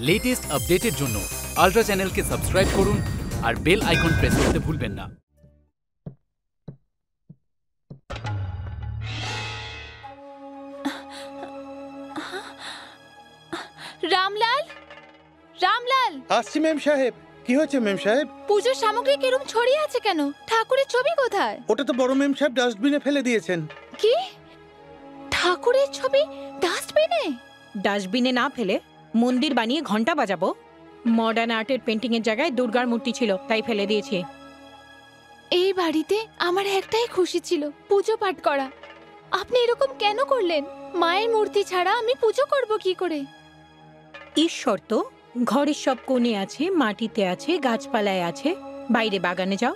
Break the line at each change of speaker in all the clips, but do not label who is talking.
Latest আপডেটের জন্য ultra চ্যানেলকে সাবস্ক্রাইব করুন আর বেল আইকন প্রেস করতে ভুলবেন না।
রামলাল, রামলাল,
আসছি মেম সাহেব। কি হয়েছে মেম সাহেব?
পুজোর সামগ্রী কিরম ছড়িয়ে আছে কেন? ঠাকুরের ছবি কোথায়?
ওটা তো বড় মেম সাহেব ডাস্টবিনে ফেলে দিয়েছেন।
কি? ঠাকুরের ছবি ডাস্টবিনে?
ডাস্টবিনে না ফেলে মন্দির বানিয়ে ঘন্টা বাজাবো? মডার্ন আর্টের পেন্টিং এর জায়গায় দুর্গার মূর্তি ছিল, তাই ফেলে দিয়েছি।
এই বাড়িতে আমার একটাই খুশি ছিল, পুজো পাঠ করা। আপনি এরকম কেন করলেন? মায়ের মূর্তি ছাড়া আমি পুজো করব কি করে?
ঈশ্বর তো ঘরের সব কোণে আছে, মাটিতে আছে, গাছপালায় আছে। বাইরে বাগানে যাও,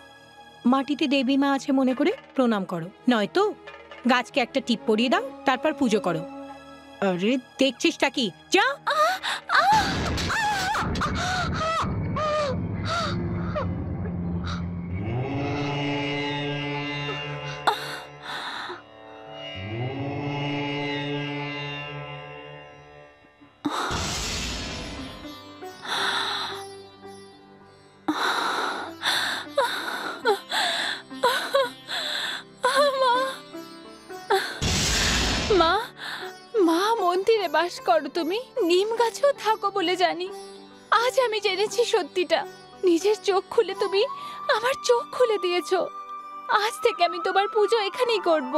মাটিতে দেবী মা আছে মনে করে প্রণাম করো, নয়তো গাছকে একটা টিপ পরিয়ে দাও, তারপর পুজো করো। আরে দেখছিসটা কি? যা।
মা, মা মন্দিরে বাস করো তুমি, নিম গাছেও থাকো বলে জানি। আজ আমি জেনেছি সত্যিটা। নিজের চোখ খুলে তুমি আমার চোখ খুলে দিয়েছো। আজ থেকে আমি তোমার পুজো এখানেই করব।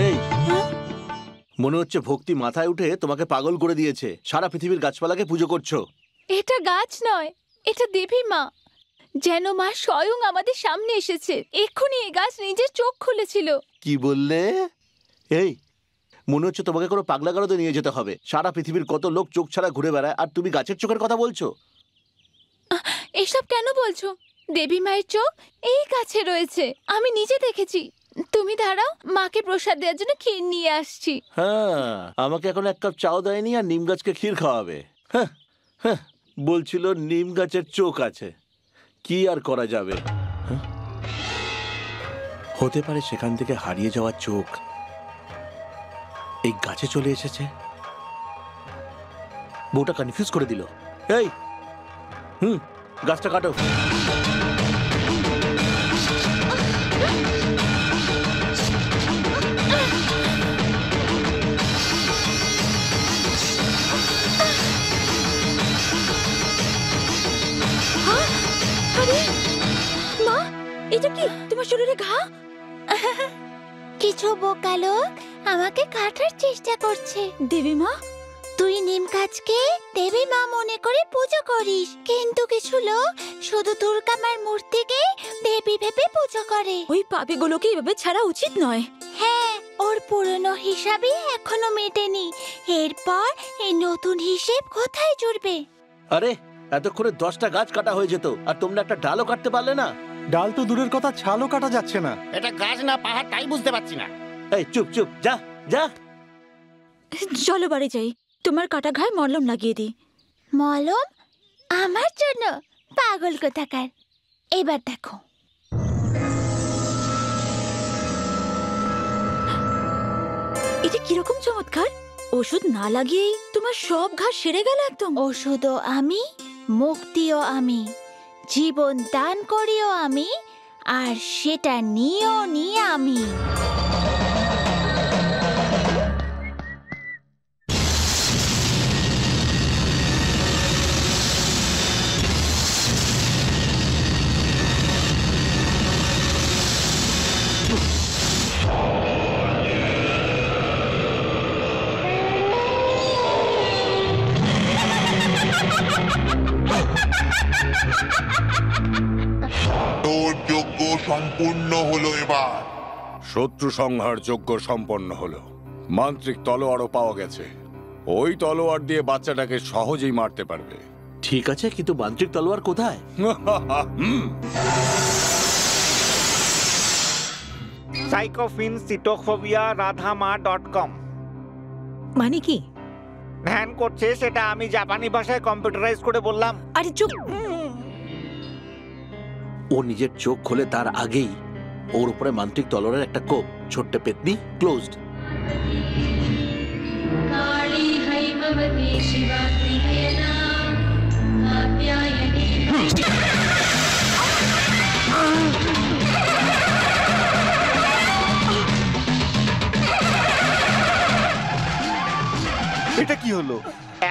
এই মনে হচ্ছে ভক্তি মাথায় উঠে তোমাকে পাগল করে দিয়েছে। সারা পৃথিবীর গাছপালাকে পুজো করছো।
এটা গাছ নয়, এটা দেবী মা। যেন মা স্বয়ং আমাদের সামনে এসেছে। এক্ষুনি এই গাছ নিজের চোখ খুলেছিল।
কি বললে? এই মনে হচ্ছে তোমাকে কোনো পাগলা গারদে নিয়ে যেতে হবে। সারা পৃথিবীর কত লোক চোখ ছাড়া ঘুরে বেড়ায়, আর তুমি গাছের চোখের কথা বলছো?
এসব কেন বলছো? দেবী মায়ের চোখ এই কাছে রয়েছে, আমি নিজে দেখেছি। তুমি দাঁড়াও, মাকে প্রসাদ দেওয়ার জন্য ক্ষীর নিয়ে আসছি।
হ্যাঁ, আমাকে এখন এক কাপ চাও দেয়নি আর নিম গাছকে ক্ষীর খাওয়াবে। হ্যাঁ হ্যাঁ, বলছিল নিম গাছের চোখ আছে, কি আর করা যাবে। হতে পারে সেখান থেকে হারিয়ে যাওয়া চোখ এই গাছে চলে এসেছে। বউটা কনফিউজ করে দিল। এই গাছটা কাটো।
মা, এটা কি তোমার শরীরে ঘা? কিছু বোকা লোক আমাকে কাটার চেষ্টা করছে। দেবী মা, তুই নিম গাছকে দেবী মা মনে করে পুজো করিস, কিন্তু কিছু লোক শুধু দুর্গা মার মূর্তিকে দেবী ভেবে পুজো করে। ওই পাপীগুলোকে এভাবে ছাড়া উচিত নয়। হ্যাঁ, ওর পুরনো হিসাবই এখনো মেটেনি। এরপর এই নতুন হিসেব কোথায় জুড়বে?
আরে এতক্ষণে 10টা গাছ কাটা হয়ে যেত, আর তোমরা একটা ডালও কাটতে পারলে না।
ডাল তো দূরের কথা, ছালও কাটা যাচ্ছে না।
এটা গাছ না পাহাড় তাই বুঝতে পারছি না।
এই চুপ চুপ, যা যা।
চলো বাড়ি যাই, তোমার কাটা ঘায়ে মলম লাগিয়ে দিই। মলম? আমার জন্য? পাগল কোথাকার। এবার দেখো। এটা কিরকম চমৎকার! ওষুধ না লাগিয়েই তোমার সব ঘা সেরে গেল একদম। ওষুধও আমি, মুক্তিও আমি, জীবন দান করিও আমি, আর সেটা নিয়েও আমি।
Don't সম্পূর্ণ হলো। এবার
শত্রু সংহার যজ্ঞ সম্পন্ন হলো। মান্ত্রিক তলোয়ারও পাওয়া গেছে। ওই তলোয়ার দিয়ে বাচ্চাটাকে সহজেই মারতে পারবে।
ঠিক আছে, কিন্তু মান্ত্রিক তলোয়ার কোথায়?
psychophinsitophobia.radhama.com
মানে কি?
ধ্যান করছে সেটা আমি জাপানি ভাষায় কম্পিউটারাইজ করে বললাম।
আরে চুপ!
ও নিজের চোখ খোলে তার আগেই ওর উপরে মান্ত্রিক তলোয়ারের একটা কোপ, ছোট্ট পেতনি, ক্লোজড।
काली हैमवती शिवा त्रिनयना कात्यायनी
এটা কি হলো?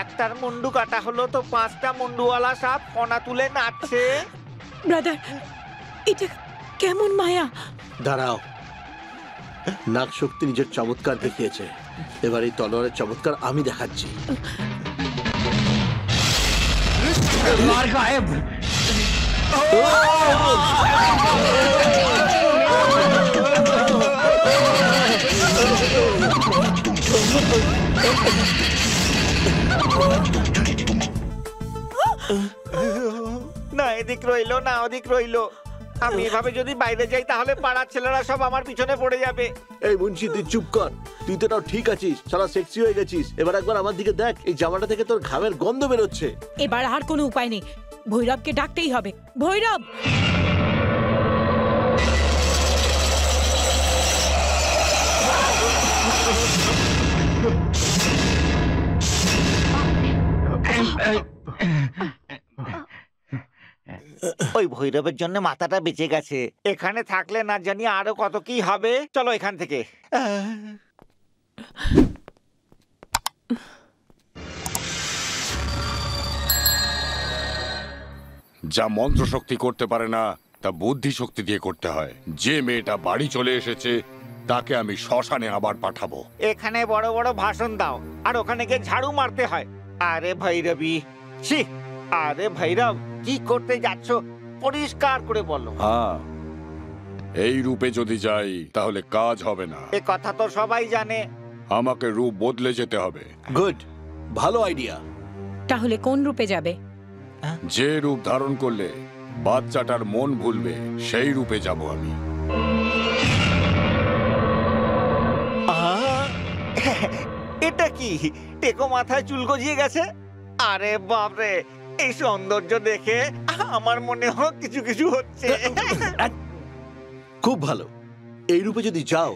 একটার মুন্ডু কাটা হলো তো পাঁচটা মুন্ডুওয়ালা সাপ ফনা তুলে নাচছে।
ব্রাদার, এটা কেমন মায়া!
দাঁড়াও, নাগ শক্তি নিজের চমৎকার দেখিয়েছে, এবার এই তলোয়ারের চমৎকার আমি দেখাচ্ছি।
না এদিক রইলো না ওদিক রইলো। আমি এভাবে যদি বাইরে যাই তাহলে পাড়ার ছেলেরা সব আমার পিছনে পড়ে যাবে।
এই মুন্সি, তুই চুপ কর। তুই তো তাও ঠিক আছিস, সারা সেক্সি হয়ে গেছিস। এবার একবার আমার দিকে দেখ, এই জামাটা থেকে তোর ঘামের গন্ধ বেরোচ্ছে।
এবার আর কোনো উপায় নেই, ভৈরবকে ডাকতেই হবে। ভৈরব!
ওই ভৈরবের জন্য মাথাটা বেঁচে গেছে। এখানে থাকলে না জানি আরো কত কি হবে। চলো এখান থেকে।
যা মন্ত্র শক্তি করতে পারে না তা বুদ্ধি শক্তি দিয়ে করতে হয়। যে মেয়েটা বাড়ি চলে এসেছে তাকে আমি শ্মশানে আবার পাঠাবো।
এখানে বড় বড় ভাষণ দাও আর ওখানে গিয়ে ঝাড়ু মারতে হয়। আরে ভৈরবী, ছি! আরে ভৈরব, কি করতে যাচ্ছ পরিষ্কার করে বলো।
হ্যাঁ, এই রূপে যদি যাই তাহলে কাজ হবে না।
এ কথা তো সবাই জানে।
আমাকে রূপ বদলে যেতে হবে।
গুড, ভালো আইডিয়া।
তাহলে কোন রূপে যাবে?
যে রূপ ধারণ করলে বাচ্চাটার মন ভুলবে সেই রূপে যাব আমি।
এটা কি টেকো মাথায় চুল গজিয়ে গেছে? আরে বাপরে, এই সৌন্দর্য দেখে আমার মনে হয় কিছু কিছু হচ্ছে।
খুব ভালো। এই রূপে যদি যাও,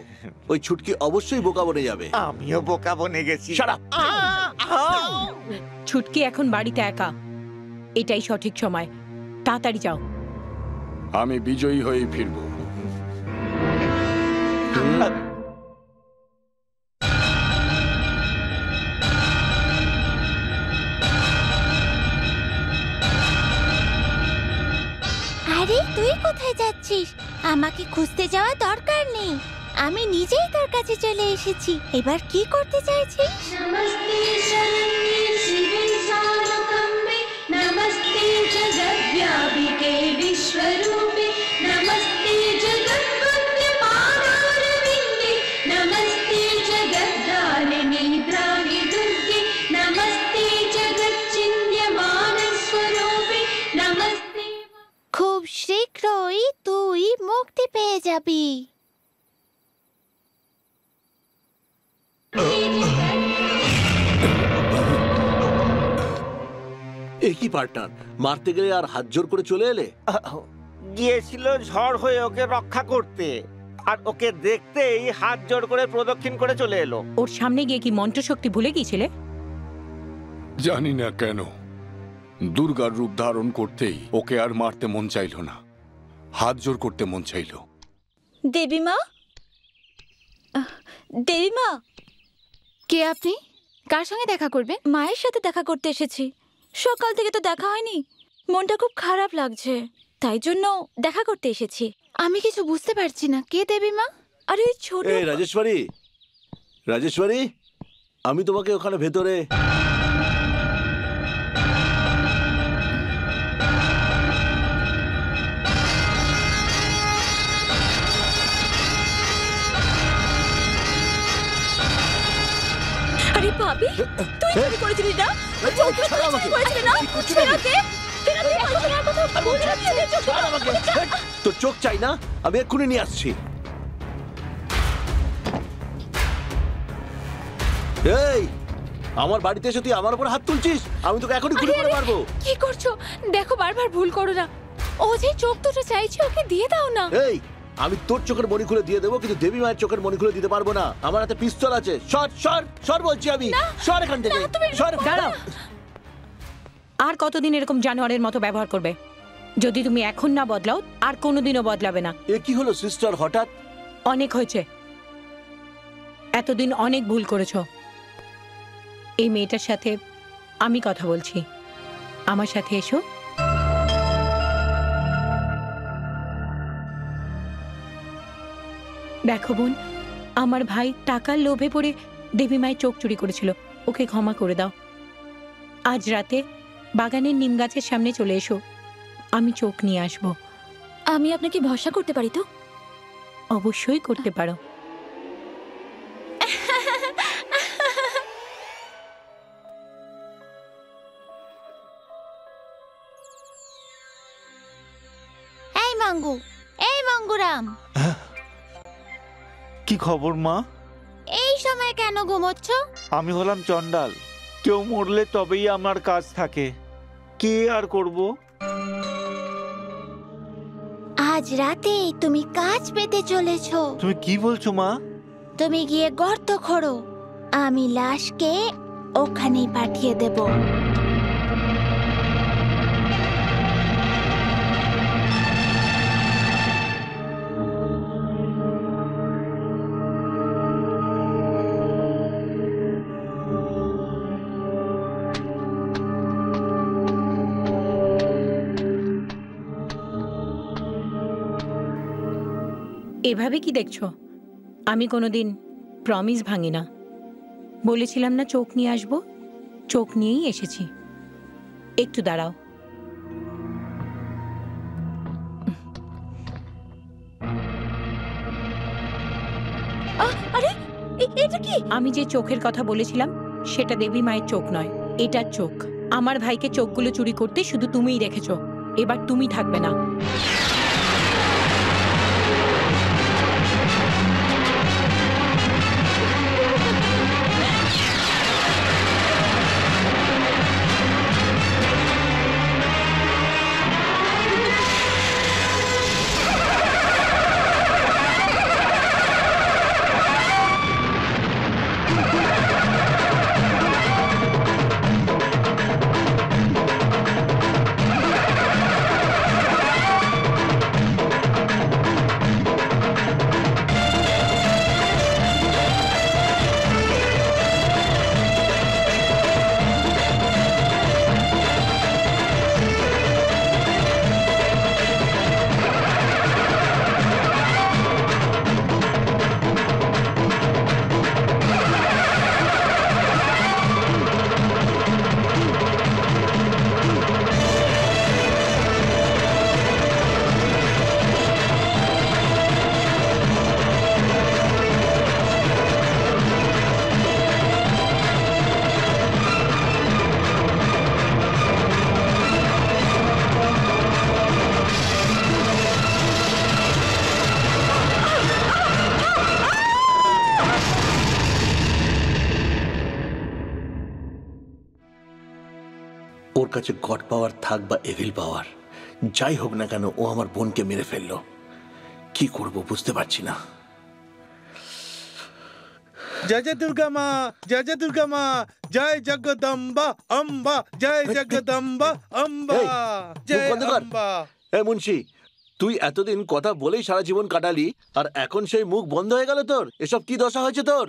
ওই ছুটকি অবশ্যই বোকা বনে যাবে।
আমিও বোকা বনে গেছি।
Shut up!
ছুটকি এখন বাড়িতে একা, এটাই সঠিক সময়। তাড়াতাড়ি যাও।
আমি বিজয়ী হয়েই ফিরবো।
আরে তুই কোথায় যাচ্ছিস? আমাকে খুঁজতে যাওয়া দরকার নেই, আমি নিজেই তোর কাছে চলে এসেছি। এবার কি করতে চাইছিস?
नमस्ते शरण्ये शिवे सानुकम्बे नमस्ते जगद्व्यापिके विश्वरूपे नमस्ते जगद्वन्द्ये पादारविन्दे नमस्ते जगद्दारिणि द्राणि दुर्गे नमस्ते जगच्चिन्त्यमानस्वरूपे नमस्ते।
খুব শীঘ্রই তুই মুক্তি পেয়ে যাবি।
একই পার্টনার, মারতে গেলে আর হাত জোর করে চলে এলে।
গিয়েছিল ঝড় হয়ে ওকে রক্ষা করতে, আর ওকে দেখতেই হাত জোড় করে প্রদক্ষিণ করে চলে এলো।
ওর সামনে গিয়ে কি মন্ত্র শক্তি ভুলে গিয়েছিলে?
জানি না কেন দুর্গার রূপ ধারণ করতেই ওকে আর মারতে মন চাইল না, হাত জোর করতে মন চাইল।
দেবীমা, দেবীমা, কে আপনি? কার সঙ্গে দেখা করবেন? মায়ের সাথে দেখা করতে এসেছি। সকাল থেকে তো দেখা হয়নি, মনটা খুব খারাপ লাগছে, তাই জন্য দেখা করতে এসেছি। আমি কিছু বুঝতে পারছি না, কে দেবীমা? আরে ছোট।
এই রাজেশ্বরী, রাজেশ্বরী, আমি তোমাকে ওখানে ভেতরে।
পাপি, তুই চুরি করেছিস না? চৌকি
ছাড়ো আমাকে।
করেছিলি না?
কি করছো
ছেড়ে
তুমি?
দে। ছেড়ে দে, এখন আর কথা বলবি না, ছেড়ে দে,
ছাড় আমাকে। তোর চোখ চাই না? আমি এক্ষুনি নিয়ে আসছি। এই, আমার বাড়িতে এসে তুই আমার উপর হাত তুলছিস? আমি তোকে এখনই গুলি করে মারবো।
কি করছো? দেখো, বারবার ভুল করো না। ও যে চোখ দুটো চাইছে, ওকে দিয়ে দাও না।
এই, আমি তোর চোখের মণি খুলে দিয়ে দেবো, কিন্তু দেবী মায়ের চোখের মণি খুলে দিতে পারবো না। আমার হাতে পিস্তল আছে। সর সর সর বলছি আমি। সর এখান থেকে। সর।
দাঁড়াও। আর কতদিন এরকম জানোয়ারের মতো ব্যবহার করবে? যদি তুমি এখন না বদলাও, আর কোনোদিনও বদলাবে না।
এ কি হলো সিস্টার হঠাৎ?
অনেক হয়েছে। এতদিন অনেক ভুল করেছো। এই মেয়েটার সাথে আমি কথা বলছি। আমার সাথে এসো। দেখো বোন, আমার ভাই টাকার লোভে পড়ে দেবী মায়ের চোখ চুরি করেছিল। ওকে ক্ষমা করে দাও। আজ রাতে বাগানের নিম গাছের সামনে চলে এসো। আমি চোখ নিয়ে আসবো।
আমি আপনাকে ভরসা করতে পারি তো?
অবশ্যই করতে পারো।
এই মাঙ্গু, এই মঙ্গুরাম,
কি খবর মা?
এই সময় কেন ঘুমোচ্ছ?
আমি হলাম চন্ডাল। কেউ মরলে তবেই আমার কাজ থাকে। কে আর করব?
আজ রাতে তুমি কাজ পেতে চলেছো।
তুমি কি বলছো মা?
তুমি গিয়ে গর্ত খোঁড়ো, আমি লাশকে ওখানেই পাঠিয়ে দেব।
এভাবে কি দেখছো? আমি কোনোদিন প্রমিস ভাঙি না। বলেছিলাম না চোখ নিয়ে আসবো, চোখ নিয়েই এসেছি। একটু দাঁড়াও।
আরে এটা কি?
আমি যে চোখের কথা বলেছিলাম সেটা দেবী মায়ের চোখ নয়, এটার চোখ। আমার ভাইকে চোখগুলো চুরি করতে শুধু তুমিই রেখেছো। এবার তুমি থাকবে না।
ওর কাছে গড পাওয়ার থাক বা এভিল পাওয়ার, যাই হোক না কেন, ও আমার বোনকে মেরে ফেললো। কি করব বুঝতে পারছি না।
জয় জয় দুর্গা মা, জয় জয় দুর্গা মা, জয় জগদম্বা অম্বা, জয় জগদম্বা অম্বা,
এই,
জয়
মুখ বন্ধ কর।
অম্বা।
এ মুন্সি, তুই এতদিন কথা বলেই সারা জীবন কাটালি, আর এখন সেই মুখ বন্ধ হয়ে গেল তোর? এসব কি দশা হয়েছে তোর?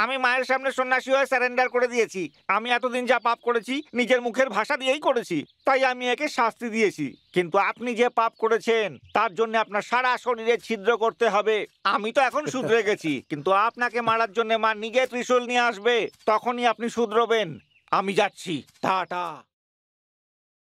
আমি মায়ের সামনে সন্ন্যাসী হয়ে সারেন্ডার করে দিয়েছি। আমি এতদিন যা পাপ করেছি নিজের মুখের ভাষা দিয়েই করেছি, তাই আমি একে শাস্তি দিয়েছি। কিন্তু আপনি যে পাপ করেছেন তার জন্য আপনার সারা শরীরে ছিদ্র করতে হবে। আমি তো এখন শুধরে গেছি, কিন্তু আপনাকে মারার জন্য মা নিজে ত্রিশূল নিয়ে আসবে, তখনই আপনি শুধরবেন। আমি যাচ্ছি, টাটা।